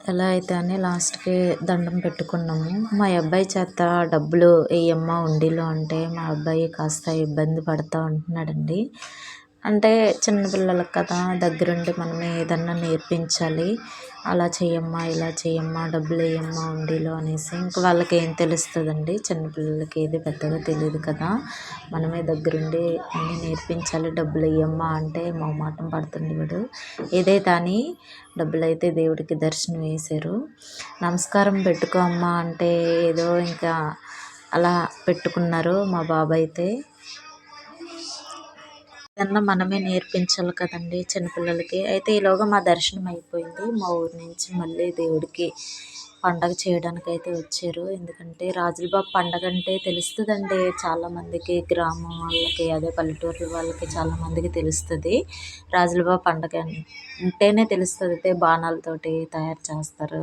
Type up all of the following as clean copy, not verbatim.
ఎలా అయితే అని లాస్ట్‌కి దండం పెట్టుకున్నాము. మా అబ్బాయి చేత డబ్బులు ఎయ్యమ్మా హుండీలో అంటే, మా అబ్బాయి కాస్త ఇబ్బంది పడతా ఉంటున్నాడండి. అంటే చిన్న పిల్లలకి కదా! దగ్గరుండి మనమే ఏదన్నా నేర్పించాలి. అలా చెయ్యమ్మా, ఇలా చెయ్యమ్మా, డబ్బులెయ్యమ్మా హుండీలో అనేసి. ఇంక వాళ్ళకేం తెలుస్తదండి. చిన్న పిల్లలకి ఏది పెద్దగా తెలీదు కదా! మనమే దగ్గరుండి అన్నీ నేర్పించాలి. డబ్బులెయ్యమ్మా అంటే మొహమాటం పడుతుండేవాడు. ఏదైతే అని డబ్బులైతే దేవుడికి దర్శనం వేశారు. నమస్కారం పెట్టుకో అమ్మా అంటే ఏదో ఇంకా అలా పెట్టుకున్నారు మా బాబైతే. ఏదన్నా మనమే నేర్పించాలి కదండీ చిన్నపిల్లలకి. అయితే ఈలోగా మా దర్శనం అయిపోయింది. మా ఊరు నుంచి మళ్ళీ దేవుడికి పండగ చేయడానికైతే వచ్చారు. ఎందుకంటే రాజులబాబు పండగ అంటే తెలుస్తదండి చాలామందికి, గ్రామం వాళ్ళకి, అదే పల్లెటూర్ల వాళ్ళకి చాలామందికి తెలుస్తది. రాజులబాబు పండగ అంటేనే తెలుస్తది. అయితే బాణాలతోటి తయారు చేస్తారు.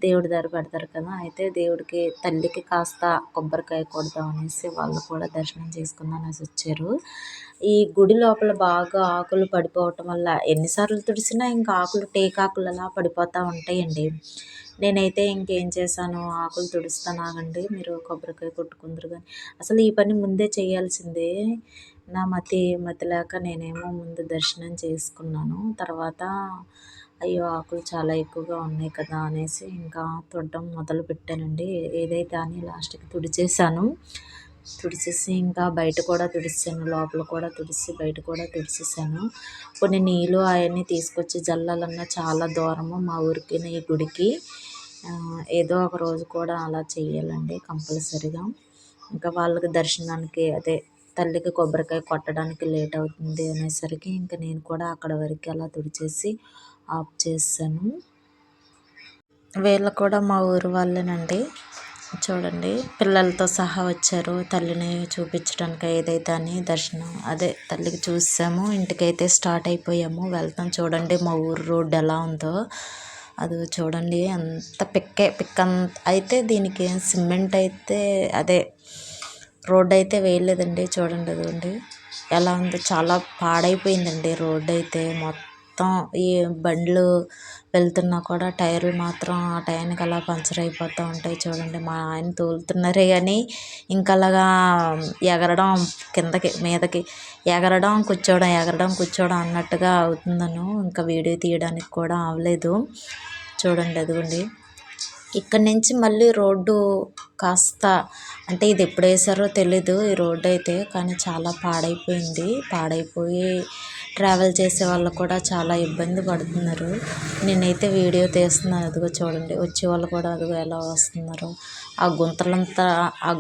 దేవుడి దగ్గర పెడతారు కదా! అయితే దేవుడికి తల్లికి కాస్త కొబ్బరికాయ కొడదాం అనేసి వాళ్ళు కూడా దర్శనం చేసుకుందాం అనేసి వచ్చారు. ఈ గుడి లోపల బాగా ఆకులు పడిపోవటం వల్ల ఎన్నిసార్లు తుడిసినా ఇంకా ఆకులు టేకాకులు అలా పడిపోతూ ఉంటాయండి. నేనైతే ఇంకేం చేశాను, ఆకులు తుడుస్తాను ఆగండి మీరు కొబ్బరికాయ కొట్టుకుందురు కానీ, అసలు ఈ పని ముందే చేయాల్సిందే. నా మతి లేక నేనేమో ముందు దర్శనం చేసుకున్నాను. తర్వాత అయ్యో ఆకులు చాలా ఎక్కువగా ఉన్నాయి కదా అనేసి ఇంకా తుడడం మొదలుపెట్టానండి. ఏదైతే అని లాస్ట్‌కి తుడిచేసాను. తుడిచేసి ఇంకా బయట కూడా తుడిచేసాను. లోపల కూడా తుడిసి బయట కూడా తుడిచేసాను. కొన్ని నీళ్ళు అవన్నీ తీసుకొచ్చి జల్లాలన్నా చాలా దూరము మా ఊరికి ఈ గుడికి. ఏదో ఒక రోజు కూడా అలా చేయాలండి కంపల్సరీగా. ఇంకా వాళ్ళకి దర్శనానికి అదే తల్లికి కొబ్బరికాయ కొట్టడానికి లేట్ అవుతుంది అనేసరికి ఇంక నేను కూడా అక్కడ వరకు అలా తుడిచేసి ఆఫ్ చేసేసాను. వీళ్ళు కూడా మా ఊరు వాళ్ళేనండి. చూడండి పిల్లలతో సహా వచ్చారు తల్లిని చూపించడానికి. ఏదైతే అని దర్శనం అదే తల్లికి చూసాము. ఇంటికైతే స్టార్ట్ అయిపోయాము, వెళ్తాం. చూడండి మా ఊరు రోడ్డు ఎలా ఉందో. అది చూడండి అంత పిక్కంత అయితే దీనికి సిమెంట్ అయితే అదే రోడ్డు అయితే వేయలేదండి. చూడండి అదిగోండి ఎలా ఉందో, చాలా పాడైపోయిందండి రోడ్డు అయితే. మొత్తం ఈ బండ్లు వెళ్తున్నా కూడా టైర్లు మాత్రం ఆ టైంకి అలా పంచర్ అయిపోతూ ఉంటాయి. చూడండి మా ఆయన తోలుతున్నారే కానీ ఇంకా అలాగా ఎగరడం కిందకి మీదకి ఎగరడం కూర్చోవడం అన్నట్టుగా అవుతుందను. ఇంకా వీడియో తీయడానికి కూడా అవ్వలేదు. చూడండి అదిగోండి ఇక్కడి నుంచి మళ్ళీ రోడ్డు కాస్త అంటే ఇది ఎప్పుడు వేసారో తెలీదు ఈ రోడ్డు అయితే, కానీ చాలా పాడైపోయి ట్రావెల్ చేసే వాళ్ళు కూడా చాలా ఇబ్బంది పడుతున్నారు. నేనైతే వీడియో తీస్తున్నాను. అదిగో చూడండి వచ్చే వాళ్ళు కూడా అదిగో ఎలా వస్తున్నారు. ఆ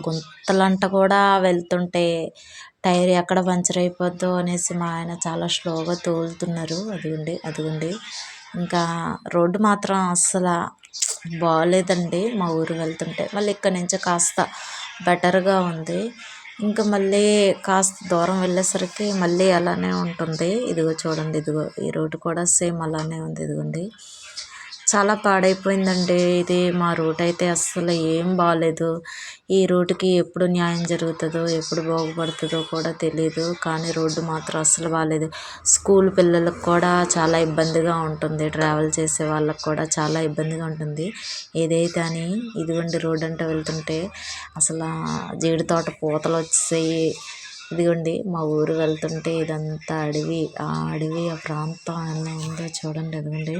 గుంతలంట కూడా వెళ్తుంటే టైర్ ఎక్కడ పంచర్ అయిపోద్దో అనేసి మా ఆయన చాలా స్లోగా తోలుతున్నారు. అదిగోండి ఇంకా రోడ్డు మాత్రం అస్సలు బాగోలేదండి మా ఊరు వెళ్తుంటే. మళ్ళీ ఇక్కడి నుంచి కాస్త బెటర్గా ఉంది. ఇంకా మళ్ళీ కాస్త దూరం వెళ్ళేసరికి మళ్ళీ అలానే ఉంటుంది. ఇదిగో చూడండి ఈ రోడ్డు కూడా సేమ్ అలానే ఉంది. ఇదిగోండి చాలా పాడైపోయిందండి ఇది. మా రూట్ అయితే అస్సలు ఏం బాలేదు. ఈ రూట్కి ఎప్పుడు న్యాయం జరుగుతుందో ఎప్పుడు బాగుపడుతుందో కూడా తెలీదు. కానీ రోడ్డు మాత్రం అస్సలు బాలేదు. స్కూల్ పిల్లలకు కూడా చాలా ఇబ్బందిగా ఉంటుంది. ట్రావెల్ చేసే వాళ్ళకు కూడా చాలా ఇబ్బందిగా ఉంటుంది. ఏదైతే అని ఇదిగోండి రోడ్డు అంటే వెళ్తుంటే అసలు జీడి తోట పూతలు వచ్చేసాయి. ఇదిగోండి మా ఊరు వెళ్తుంటే ఇదంతా అడవి. ఆ ప్రాంతం ఎలా ఉందో చూడండి. అదిగోండి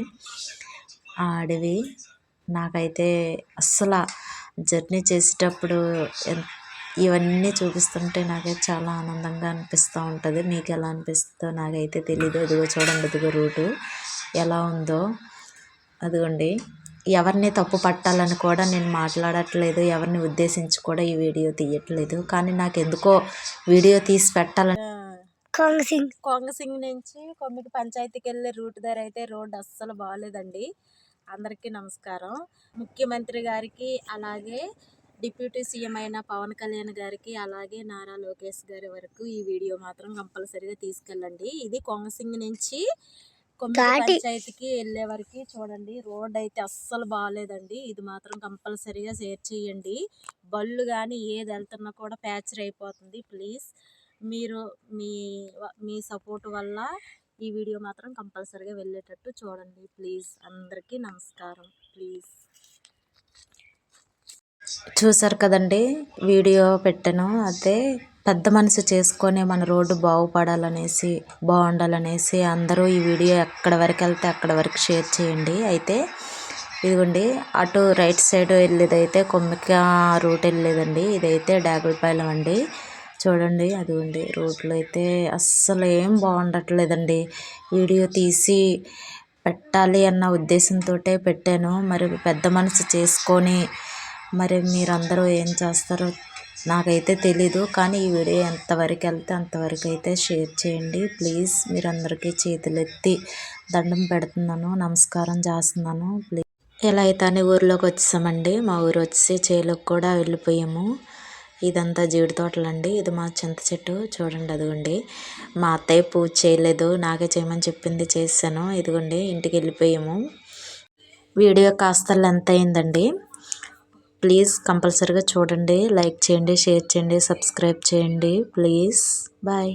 ఆ అడవి. నాకైతే అస్సలు జర్నీ చేసేటప్పుడు ఇవన్నీ చూపిస్తుంటే నాకైతే చాలా ఆనందంగా అనిపిస్తూ ఉంటుంది. మీకు ఎలా అనిపిస్తుందో నాకైతే తెలీదు. అదిగో చూడండి అదిగో రూటు ఎలా ఉందో. అదిగోండి ఎవరిని తప్పు పట్టాలని కూడా నేను మాట్లాడట్లేదు. ఎవరిని ఉద్దేశించి కూడా ఈ వీడియో తీయట్లేదు. కానీ నాకు ఎందుకో వీడియో తీసి పెట్టాలని. కొంగసింగ్ నుంచి కొమ్మికి పంచాయతీకి వెళ్ళే రూట్ దగ్గర అయితే రోడ్డు అస్సలు బాగాలేదండి. అందరికీ నమస్కారం. ముఖ్యమంత్రి గారికి, అలాగే డిప్యూటీ సీఎం అయిన పవన్ కళ్యాణ్ గారికి, అలాగే నారా లోకేష్ గారి వరకు ఈ వీడియో మాత్రం కంపల్సరీగా తీసుకెళ్ళండి. ఇది కొంగసింగ్ నుంచి కొమ్మిడి పంచాయతీకి వెళ్ళే వరకు చూడండి రోడ్ అయితే అస్సలు బాగాలేదండి. ఇది మాత్రం కంపల్సరీగా షేర్ చేయండి. బళ్ళు కానీ ఏది వెళ్తున్నా కూడా ప్యాచర్ అయిపోతుంది. ప్లీజ్ మీరు మీ సపోర్ట్ వల్ల ఈ వీడియో మాత్రం కంపల్సరీగా వెళ్ళేటట్టు చూడండి ప్లీజ్. అందరికీ నమస్కారం ప్లీజ్. చూసారు కదండి, వీడియో పెట్టాను. అదే పెద్ద మనసు చేసుకొని మన రోడ్డు బాగుండాలనేసి అందరూ ఈ వీడియో ఎక్కడి వరకు వెళ్తే అక్కడ వరకు షేర్ చేయండి. అయితే ఇదిగోండి, అటు రైట్ సైడ్ వెళ్ళేదైతే కొమ్మిక రూట్ వెళ్ళేదండి. ఇదైతే డాగులపాలెం అండి. చూడండి, అదిగోండి రోడ్లు అయితే అస్సలు ఏం బాగుండట్లేదండి. వీడియో తీసి పెట్టాలి అన్న ఉద్దేశంతో పెట్టాను. మరి పెద్ద మనసు చేసుకొని మరి మీరందరూ ఏం చేస్తారో నాకైతే తెలీదు. కానీ ఈ వీడియో ఎంతవరకు వెళ్తే అంతవరకు అయితే షేర్ చేయండి ప్లీజ్. మీరందరికీ చేతులెత్తి దండం పెడుతున్నాను, నమస్కారం చేస్తున్నాను ప్లీజ్. ఎలా అయితే అని ఊర్లోకి వచ్చేసామండి. మా ఊరు వచ్చి చేలోకి కూడా వెళ్ళిపోయాము. ఇదంతా జీడి తోటలండి. ఇది మా చింత చెట్టు చూడండి. అదిగోండి, మా అత్తయ్య పూజ చేయలేదు, నాకే చేయమని చెప్పింది, చేశాను. ఇదిగోండి, ఇంటికి వెళ్ళిపోయాము. వీడియో కాస్త లెంత్ అయిందండి. ప్లీజ్ కంపల్సరీగా చూడండి, లైక్ చేయండి, షేర్ చేయండి, సబ్స్క్రైబ్ చేయండి ప్లీజ్. బాయ్.